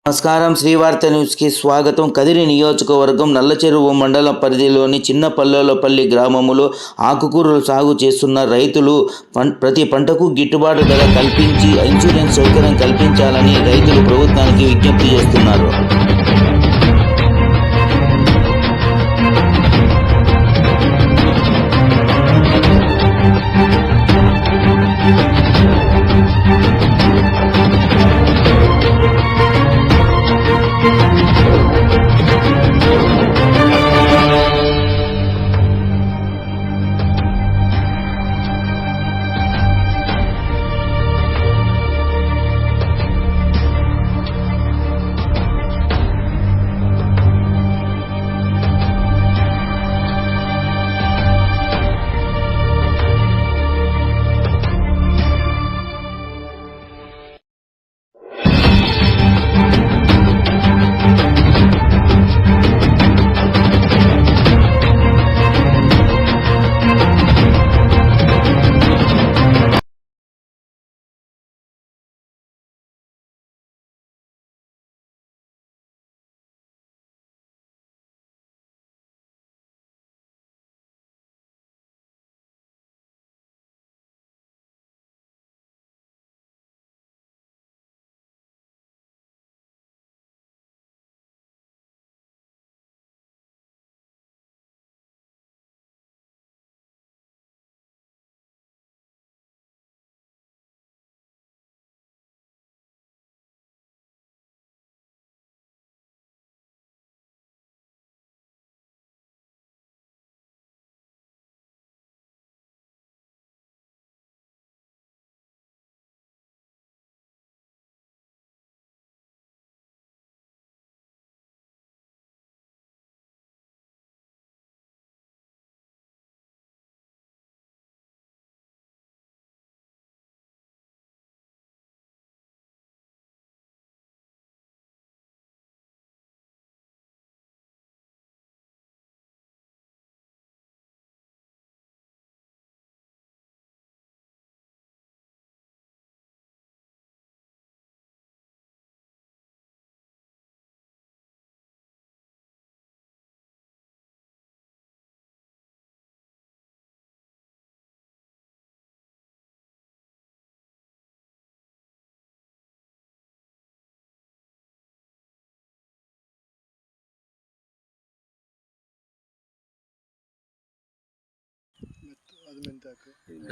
నమస్కారం. శ్రీవార్త న్యూస్కి స్వాగతం. కదిరి నియోజకవర్గం నల్లచెరువు మండలం పరిధిలోని చిన్నపల్లెలపల్లి గ్రామములో ఆకుకూరలు సాగు చేస్తున్న రైతులు ప్రతి పంటకు గిట్టుబాటు ధర కల్పించి ఇన్సూరెన్స్ సౌకర్యం కల్పించాలని రైతులు ప్రభుత్వానికి విజ్ఞప్తి చేస్తున్నారు.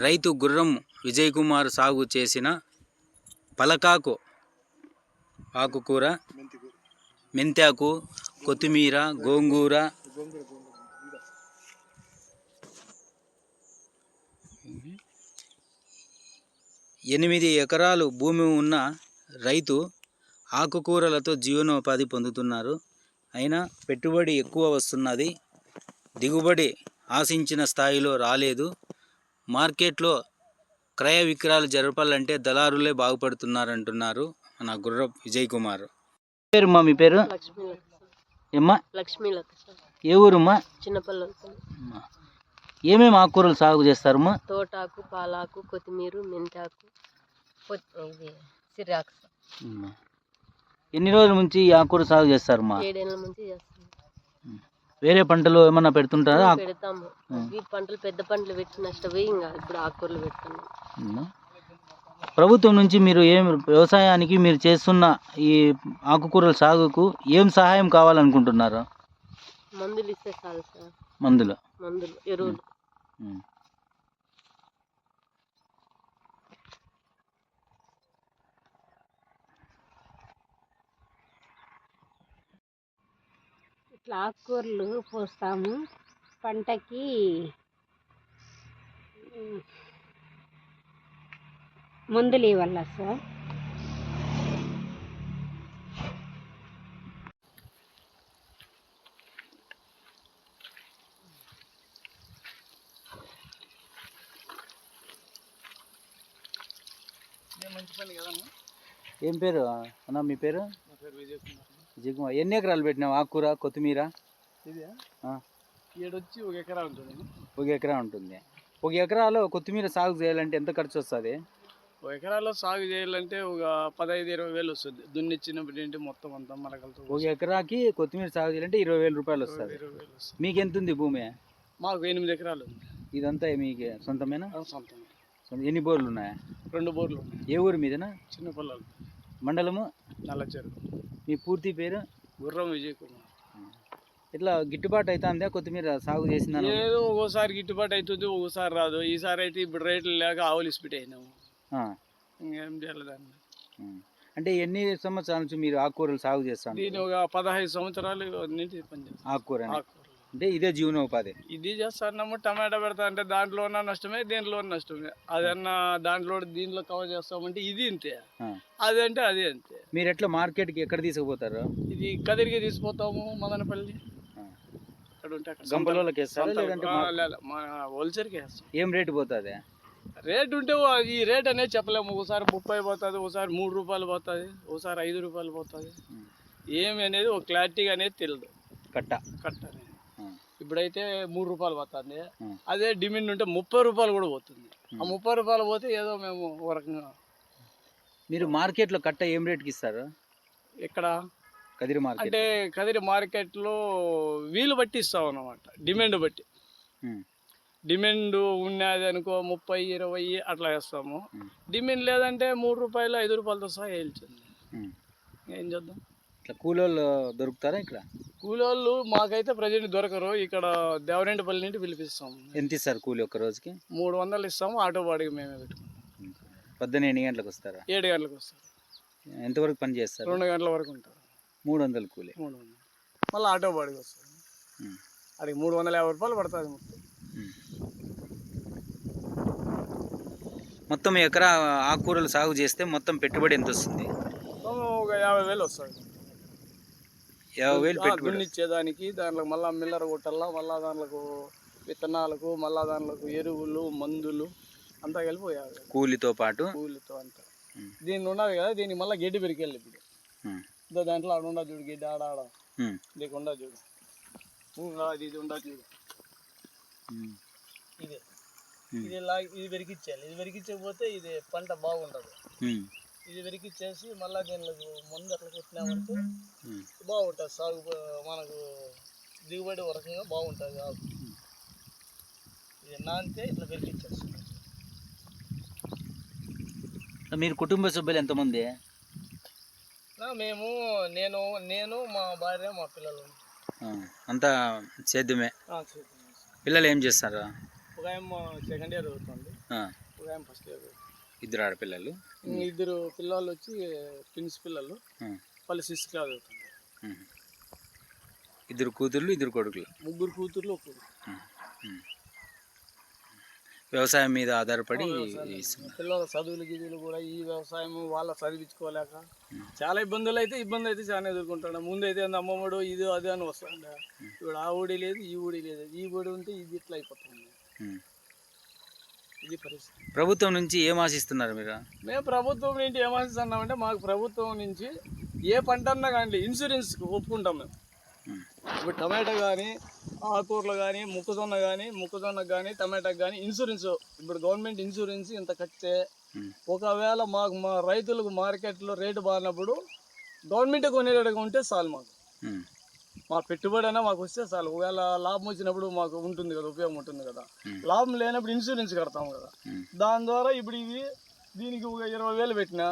రైతు గుర్రం విజయ్ కుమార్ సాగు చేసిన పలకాకు ఆకుకూర, మెంతాకు, కొత్తిమీర, గోంగూర, 8 ఎకరాలు భూమి ఉన్న రైతు ఆకుకూరలతో జీవనోపాధి పొందుతున్నారు. అయినా పెట్టుబడి ఎక్కువ వస్తున్నది, దిగుబడి ఆశించిన స్థాయిలో రాలేదు. మార్కెట్లో క్రయ విక్రయాలు జరపాలంటే దళారులే బాగుపడుతున్నారంటున్నారు మన గుర్రం విజయ్ కుమార్. పేరుమా మీ పేరు? ఏమ్మా? లక్ష్మీలత. ఏ ఊరుమ్మా? చిన్నపల్లి. ఏమేమి ఆకుకూరలు సాగు చేస్తారమ్మా? తోటాకు, పాలాకు, కొత్తిమీర, మెంతాకు, సిరాకు. ఎన్ని రోజుల నుంచి ఈ ఆకుకూర సాగు చేస్తారమ్మా? 7 ఏళ్ళ నుంచి చేస్తాం. వేరే పంటలు ఏమన్నా పెడుతుంటారా? పెడతాము. ఈ పంటలు పెద్ద పంటలు పెట్టి నష్టపోయి ఇంకా ఇప్పుడు ఆకుకూరలు పెడుతున్నాం. ప్రభుత్వం నుంచి మీరు వ్యవసాయానికి మీరు చేస్తున్న ఈ ఆకుకూరల సాగుకు ఏం సహాయం కావాలనుకుంటున్నారు? మందులు ఇస్తే చాలు సార్. మందులు, ఎరువులు. ఇట్లా ఆకుకూరలు పోస్తాము. పంటకి మందులు ఇవ్వాల సార్. ఏం పేరు అన్న మీ పేరు? విజయ్ కుమార్. ఎన్ని ఎకరాలు పెట్టినావు ఆకుకూర, కొత్తిమీర? ఇది ఏడొచ్చి 1 ఎకరా ఉంటుంది. 1 ఎకరా ఉంటుంది. 1 ఎకరాలో కొత్తిమీర సాగు చేయాలంటే ఎంత ఖర్చు వస్తుంది? ఒక ఎకరాలో సాగు చేయాలంటే ఒక 15-20 వేలు వస్తుంది. దున్నిచ్చినప్పుడు ఏంటి మొత్తం అంతా మనకలతో ఒక ఎకరాకి కొత్తిమీర సాగు చేయాలంటే 20,000 రూపాయలు వస్తుంది. 20 వేలు వస్తుంది. మీకు ఎంత ఉంది భూమి? మాకు 8 ఎకరాలు ఉంది. ఇదంతా మీకు సొంతమేనా? సొంతం. ఎన్ని బోర్లు ఉన్నాయా? 2 బోర్లు ఉన్నాయి. ఏ ఊరు మీదనా? చిన్న పొలాలు. మండలము? నల్లచెరువు. మీ పూర్తి పేరు? గుర్రం విజయ్ కుమార్. ఇట్లా గిట్టుబాటు అవుతుందా కొత్తిమీర సాగు చేసిన? ఏదో ఒక్కోసారి గిట్టుబాటు అవుతుంది, ఒక్కోసారి రాదు. ఈసారి అయితే ఇప్పుడు రేట్లు లేక ఆవులు ఇస్పిట్ అయినాము. ఇంకేం చేయాలి దాన్ని. అంటే ఎన్ని సంవత్సరాల నుంచి మీరు ఆకుకూరలు సాగు చేస్తాను? దీని ఒక 15 సంవత్సరాలు నుంచి పనిచేస్తాను. ఆకుకూర అంటే ఇదే జీవనోపాధి. ఇది చేస్తాము. టమాటా పెడతా అంటే దాంట్లో ఉన్న నష్టమే, దీంట్లో ఉన్న నష్టమే. అదన్నా దాంట్లో దీంట్లో కవర్ చేస్తామంటే ఇది ఇంతే, అది అంటే అది అంతే. మీరు ఎట్లా మార్కెట్కి ఎక్కడ తీసుకుపోతారు? ఇది కదిరికి తీసుకుపోతాము, మదనపల్లి. అక్కడ ఉంటే గంపలకి వేస్తారా లేదంటే మా హోల్సేల్కి వేస్తాం. ఏం రేటు పోతుంది? రేట్ ఉంటే ఈ రేట్ అనేది చెప్పలేము. ఒకసారి 30 పోతుంది, ఒకసారి 3 రూపాయలు పోతుంది, ఒకసారి 5 రూపాయలు పోతుంది. ఏమి అనేది ఒక క్లారిటీగా అనేది తెలియదు. కట్ట అనేది ఇప్పుడైతే 3 రూపాయలు పోతుంది. అదే డిమాండ్ ఉంటే 30 రూపాయలు కూడా పోతుంది. ఆ 30 రూపాయలు పోతే ఏదో మేము ఒక రకంగా. మీరు మార్కెట్లో కట్ట ఏం రేట్కి ఇస్తారు? ఇక్కడ కదిరి మార్కెట్ అంటే కదిరి మార్కెట్లో వీలు బట్టి ఇస్తాం అన్నమాట, డిమాండ్ బట్టి. డిమాండ్ ఉన్నది అనుకో 30-20 అట్లా వేస్తాము. డిమాండ్ లేదంటే 3 రూపాయలు 5 రూపాయలతో సహా వేయించింది. ఏం చేద్దాం. ఇట్లా కూలోళ్ళు దొరుకుతారా ఇక్కడ? కూలోళ్ళు మాకైతే ప్రజెంట్ దొరకరు. ఇక్కడ దేవరెంటిపల్లి నుండి పిలిపిస్తాము. ఎంత ఇస్తారు కూలి ఒక్క రోజుకి? 300 ఇస్తాము. ఆటో బాడికి మేమే పెట్టుకుంటాం. పొద్దున్న ఎన్ని గంటలకు వస్తారా? 7 గంటలకు వస్తారు. ఎంతవరకు పని చేస్తారు? 2 గంటల వరకు ఉంటారు. 300 కూలి. 300. మళ్ళీ ఆటో బాడికి వస్తారు. అడిగి 350 రూపాయలు పడుతుంది మొత్తం. మొత్తం ఎకరా ఆకుకూరలు సాగు చేస్తే మొత్తం పెట్టుబడి ఎంత వస్తుంది? ఒక 50,000 వస్తుంది. 50,000 పెట్టుబడి. దున్నిచ్చేదానికి దాంట్లో మళ్ళీ మిల్లర్ కొట్టాలా, మళ్ళీ దాంట్లో విత్తనాలకు, మళ్ళీ దాంట్లో ఎరువులు, మందులు అంతా కలిపి 50,000 కూలితో పాటు. కూలితో అంతా. దీన్ని ఉన్నది కదా, దీనికి మళ్ళీ గడ్డి పెరికెళ్ళి ఇప్పుడు దాంట్లో ఆడ ఉండదు చూడు, గడ్డి ఆడ దీనికి ఉండదు చూడు, ఇది ఉండదు చూడు. ఇదే ఇది పెరికిచ్చేయాలి. ఇది పెరికించకపోతే ఇది పంట బాగుండదు. ఇది వెరికిచ్చేసి మళ్ళీ దీనిలో ముందు అట్లా కొట్టినామంటే బాగుంటుంది సాగు. మనకు దిగుబడి ఒక రకంగా బాగుంటుంది. ఇది నానితే ఇట్లా వెరికిచ్చేస్తుంది. మీరు కుటుంబ సభ్యులు ఎంతమంది? మేము నేను మా భార్య, మా పిల్లలు అంతా సేద్యమే. పిల్లలు ఏం చేస్తారు? ఒక ఆయన 2nd ఇయర్ చదువుతుంది, ఒక ఆయన 1st ఇయర్. 2 ఆడపిల్లలు. 2 పిల్లలు వచ్చి ట్విన్స్ పిల్లలు, వాళ్ళు 6th క్లాస్ చదువుతున్నారు. 2 కూతుర్లు 2 కొడుకులు. 3 కూతుర్లు, 1 కొడుకు. వ్యవసాయం మీద ఆధారపడి పిల్లల చదువులు గిదువులు కూడా ఈ వ్యవసాయం వాళ్ళ చదివించుకోలేక చాలా ఇబ్బంది అయితే చాలా ఎదుర్కొంటాడు. ముందైతే అమ్మమ్మడు ఇది అది అని వస్తుండే. ఇప్పుడు ఆ ఊడి లేదు, ఈ ఊడి లేదు. ఈ ఊడి ఉంటే ఇది ఇట్లా అయిపోతుంది. ఇది పరిస్థితి. ప్రభుత్వం నుంచి ఏం ఆశిస్తున్నారు మీరు? మేము ప్రభుత్వం నుంచి ఏం ఆశిస్తున్నామంటే, మాకు ప్రభుత్వం నుంచి ఏ పంట అన్నా కానీ ఇన్సూరెన్స్ ఒప్పుకుంటాం మేము. ఇప్పుడు టమాటా కానీ, ఆకుకూరలు కానీ, మొక్కజొన్నకు కానీ టమాటాకి కానీ ఇన్సూరెన్స్, ఇప్పుడు గవర్నమెంట్ ఇన్సూరెన్స్ ఇంత కట్టితే ఒకవేళ మాకు మా రైతులకు మార్కెట్లో రేటు బాగినప్పుడు గవర్నమెంట్ కొనేటట్టుగా ఉంటే చాలు. మాకు మా పెట్టుబడి అయినా మాకు వస్తే చాలు. ఒకవేళ లాభం వచ్చినప్పుడు మాకు ఉంటుంది కదా, ఉపయోగం ఉంటుంది కదా. లాభం లేనప్పుడు ఇన్సూరెన్స్ కడతాం కదా. దాని ద్వారా ఇప్పుడు దీనికి ఒక 20,000 పెట్టినా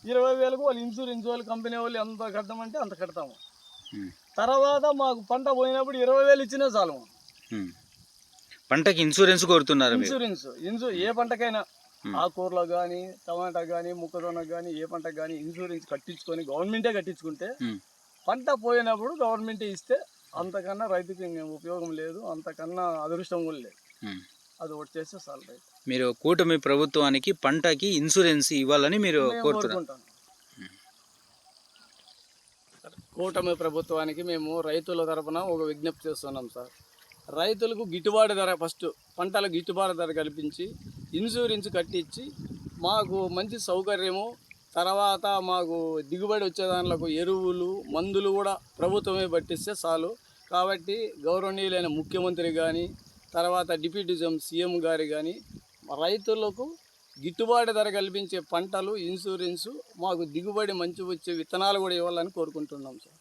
20,000కు వాళ్ళు ఇన్సూరెన్స్ వాళ్ళు, కంపెనీ వాళ్ళు ఎంత కడతామంటే అంత కడతాము. తర్వాత మాకు పంట పోయినప్పుడు 20,000 ఇచ్చినా చాలు. పంటకి ఇన్సూరెన్స్ కోరుతున్నారు? ఇన్సూరెన్స్ ఏ పంటకైనా, ఆకుకూరలో కానీ, టమాటా కానీ, మొక్కజొన్నకు కానీ, ఏ పంటకు కానీ ఇన్సూరెన్స్ కట్టించుకొని గవర్నమెంటే కట్టించుకుంటే పంట పోయినప్పుడు గవర్నమెంటే ఇస్తే అంతకన్నా రైతుకి ఉపయోగం లేదు, అంతకన్నా అదృష్టం కూడా లేదు. అది ఒకటి చేస్తే చాలు రైతు. మీరు కూటమి ప్రభుత్వానికి పంటకి ఇన్సూరెన్స్ ఇవ్వాలని మీరు కోరుకుంటాను. కూటమి ప్రభుత్వానికి మేము రైతుల తరపున ఒక విజ్ఞప్తి చేస్తున్నాం సార్. రైతులకు గిట్టుబాటు ధర, ఫస్ట్ పంటలకు గిట్టుబాటు ధర కల్పించి ఇన్సూరెన్స్ కట్టించి మాకు మంచి సౌకర్యము, తర్వాత మాకు దిగుబడి వచ్చే దాంట్లో ఎరువులు, మందులు కూడా ప్రభుత్వమే పట్టిస్తే చాలు. కాబట్టి గౌరవనీయులైన ముఖ్యమంత్రి కానీ, తర్వాత డిప్యూటీ సీఎం గారు కానీ రైతులకు గిట్టుబాటు ధర కల్పించే పంటలు, ఇన్సూరెన్సు, మాకు దిగుబడి మంచి వచ్చే విత్తనాలు కూడా ఇవ్వాలని కోరుకుంటున్నాం సార్.